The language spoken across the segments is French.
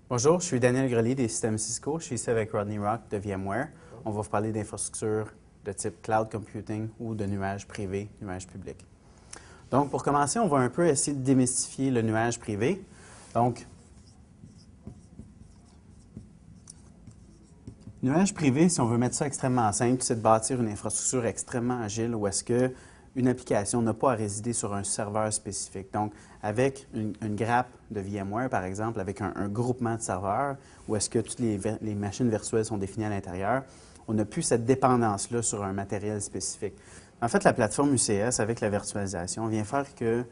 Bonjour, je suis Daniel Grelier des systèmes Cisco. Je suis ici avec Rodney Rock de VMware. On va vous parler d'infrastructures de type cloud computing ou de nuages privés, nuages publics. Donc, pour commencer, on va un peu essayer de démystifier le nuage privé. Donc, nuage privé, si on veut mettre ça extrêmement simple, c'est de bâtir une infrastructure extrêmement agile où est-ce que une application n'a pas à résider sur un serveur spécifique. Donc, avec une grappe de VMware, par exemple, avec un groupement de serveurs, où est-ce que toutes les machines virtuelles sont définies à l'intérieur, on n'a plus cette dépendance-là sur un matériel spécifique. En fait, la plateforme UCS, avec la virtualisation, vient faire que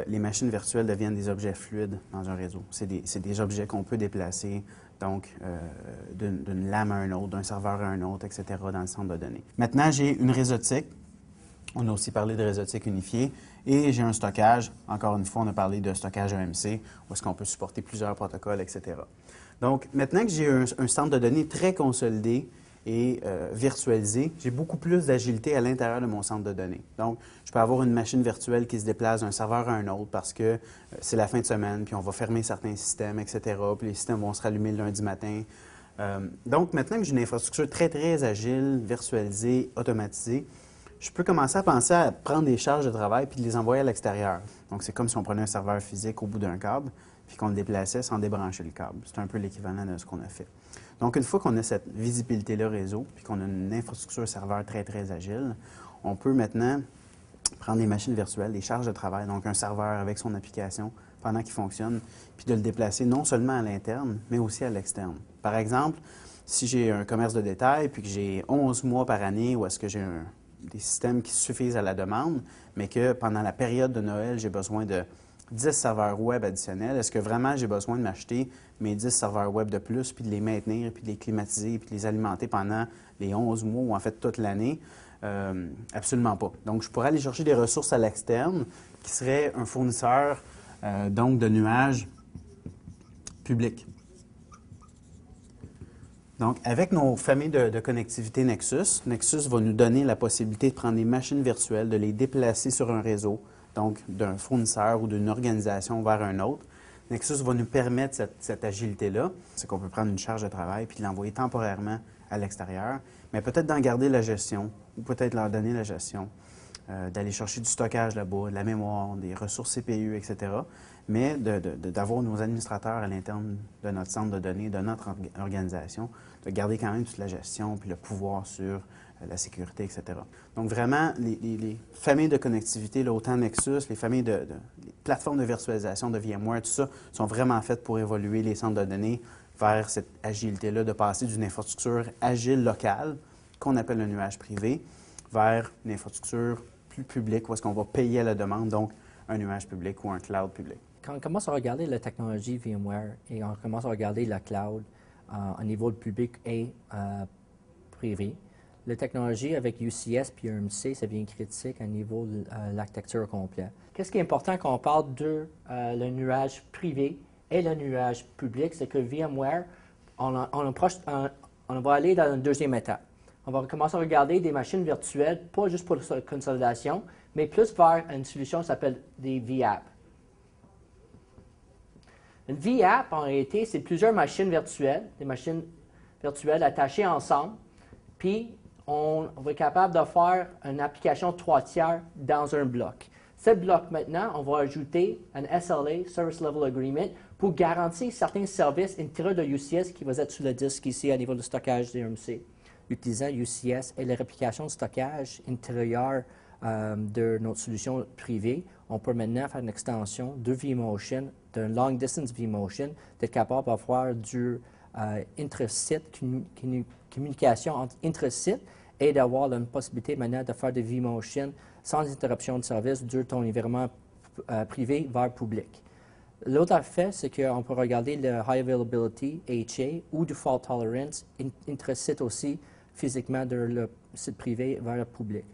les machines virtuelles deviennent des objets fluides dans un réseau. C'est des objets qu'on peut déplacer, donc d'une lame à un autre, d'un serveur à un autre, etc., dans le centre de données. Maintenant, j'ai une réseautique. On a aussi parlé de réseautique unifiée. Et j'ai un stockage. Encore une fois, on a parlé de stockage EMC, où est-ce qu'on peut supporter plusieurs protocoles, etc. Donc, maintenant que j'ai un centre de données très consolidé et virtualisé, j'ai beaucoup plus d'agilité à l'intérieur de mon centre de données. Donc, je peux avoir une machine virtuelle qui se déplace d'un serveur à un autre parce que c'est la fin de semaine, puis on va fermer certains systèmes, etc., puis les systèmes vont se rallumer le lundi matin. Donc, maintenant que j'ai une infrastructure très, très agile, virtualisée, automatisée, je peux commencer à penser à prendre des charges de travail puis de les envoyer à l'extérieur. Donc, c'est comme si on prenait un serveur physique au bout d'un câble puis qu'on le déplaçait sans débrancher le câble. C'est un peu l'équivalent de ce qu'on a fait. Donc, une fois qu'on a cette visibilité-là réseau puis qu'on a une infrastructure serveur très, très agile, on peut maintenant prendre des machines virtuelles, des charges de travail, donc un serveur avec son application pendant qu'il fonctionne, puis de le déplacer non seulement à l'interne, mais aussi à l'externe. Par exemple, si j'ai un commerce de détail puis que j'ai 11 mois par année où est-ce que j'ai des systèmes qui suffisent à la demande, mais que pendant la période de Noël, j'ai besoin de 10 serveurs web additionnels. Est-ce que vraiment j'ai besoin de m'acheter mes 10 serveurs web de plus, puis de les maintenir, puis de les climatiser, puis de les alimenter pendant les 11 mois ou en fait toute l'année? Absolument pas. Donc, je pourrais aller chercher des ressources à l'externe qui seraient un fournisseur donc de nuages publics. Donc, avec nos familles de connectivité Nexus, Nexus va nous donner la possibilité de prendre des machines virtuelles, de les déplacer sur un réseau, donc d'un fournisseur ou d'une organisation vers un autre. Nexus va nous permettre cette agilité-là. C'est qu'on peut prendre une charge de travail puis l'envoyer temporairement à l'extérieur, mais peut-être d'en garder la gestion ou peut-être leur donner la gestion, d'aller chercher du stockage là-bas, de la mémoire, des ressources CPU, etc., mais d'avoir nos administrateurs à l'interne de notre centre de données, de notre organisation, de garder quand même toute la gestion puis le pouvoir sur la sécurité, etc. Donc, vraiment, les familles de connectivité, là, autant Nexus, les familles les plateformes de virtualisation de VMware, tout ça, sont vraiment faites pour évoluer les centres de données vers cette agilité-là, de passer d'une infrastructure agile locale, qu'on appelle le nuage privé, vers une infrastructure plus publique, où est-ce qu'on va payer à la demande, donc un nuage public ou un cloud public. Quand on commence à regarder la technologie VMware et on commence à regarder la cloud au niveau public et privé, la technologie avec UCS puis EMC, ça devient critique à niveau de l'architecture complète. Qu'est-ce qui est important quand on parle de le nuage privé et le nuage public, c'est que VMware, on va aller dans une deuxième étape. On va commencer à regarder des machines virtuelles, pas juste pour la consolidation, mais plus vers une solution qui s'appelle des VApp. Une VApp, en réalité, c'est plusieurs machines virtuelles, des machines virtuelles attachées ensemble, puis on va être capable de faire une application 3 tiers dans un bloc. Ce bloc, maintenant, on va ajouter un SLA, Service Level Agreement, pour garantir certains services intérieurs de UCS qui vont être sur le disque ici à niveau de stockage d'EMC. Utilisant UCS et les réplications de stockage intérieures de notre solution privée, on peut maintenant faire une extension de vMotion, d'un long distance vMotion, d'être capable d'avoir du intra-site, communication entre intra-sites et d'avoir la possibilité maintenant de faire de vMotion sans interruption de service de ton environnement privé vers public. L'autre effet, c'est qu'on peut regarder le High Availability, HA, ou du Fault Tolerance, intra-site aussi, physiquement de le site privé vers le public.